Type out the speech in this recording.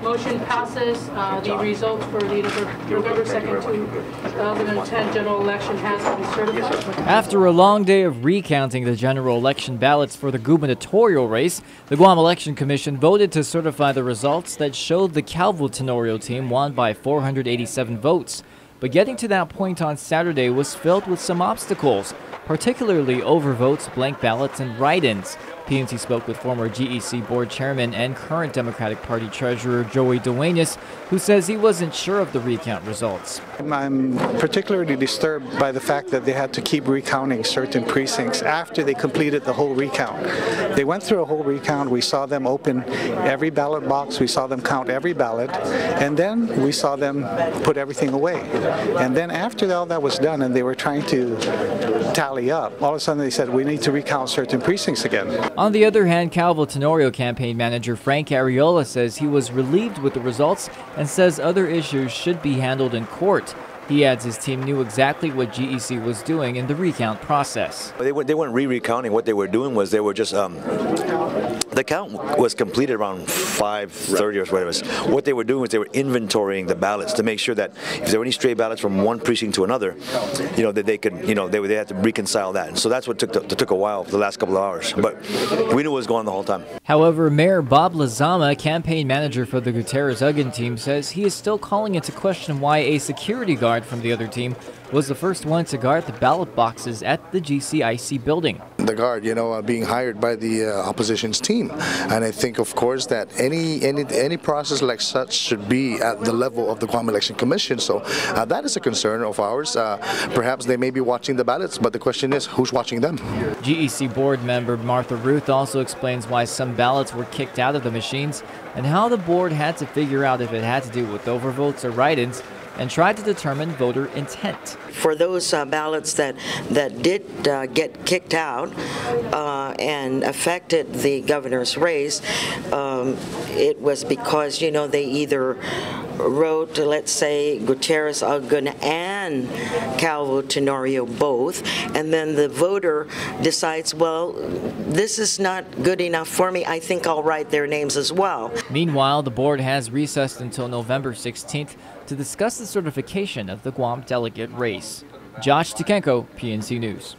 Motion passes. The results for the November 2nd, 2010 general election has been certified. After a long day of recounting the general election ballots for the gubernatorial race, the Guam Election Commission voted to certify the results that showed the Calvo-Tenorio team won by 487 votes. But getting to that point on Saturday was filled with some obstacles, particularly overvotes, blank ballots, and write-ins. PNC spoke with former GEC board chairman and current Democratic Party treasurer Joey Duenas, who says he wasn't sure of the recount results. I'm particularly disturbed by the fact that they had to keep recounting certain precincts after they completed the whole recount. They went through a whole recount. We saw them open every ballot box. We saw them count every ballot. And then we saw them put everything away. And then after all that was done and they were trying to tally up, all of a sudden they said, we need to recount certain precincts again. On the other hand, Calvo-Tenorio campaign manager Frank Arriola says he was relieved with the results and says other issues should be handled in court. He adds his team knew exactly what GEC was doing in the recount process. They weren't recounting. What they were doing was they were just the count was completed around 5:30 or whatever. What they were doing was they were inventorying the ballots to make sure that if there were any stray ballots from one precinct to another, that they could, they had to reconcile that. And so that's what took a while for the last couple of hours. But we knew it was going on the whole time. However, Mayor Bob Lizama, campaign manager for the Gutierrez Aguon team, says he is still calling into question why a security guard from the other team was the first one to guard the ballot boxes at the GCIC building. The guard, being hired by the opposition's team, and I think, of course, that any process like such should be at the level of the Guam Election Commission. So that is a concern of ours. Perhaps they may be watching the ballots, but the question is, who's watching them? GEC board member Ruth also explains why some ballots were kicked out of the machines and how the board had to figure out if it had to do with overvotes or write-ins, and tried to determine voter intent. For those ballots that did get kicked out and affected the governor's race, it was because, they either wrote, let's say, Gutierrez, Aguon, and Calvo-Tenorio both, and then the voter decides, well, this is not good enough for me, I think I'll write their names as well. Meanwhile, the board has recessed until November 16th to discuss the certification of the Guam delegate race. Josh Tikenko, PNC News.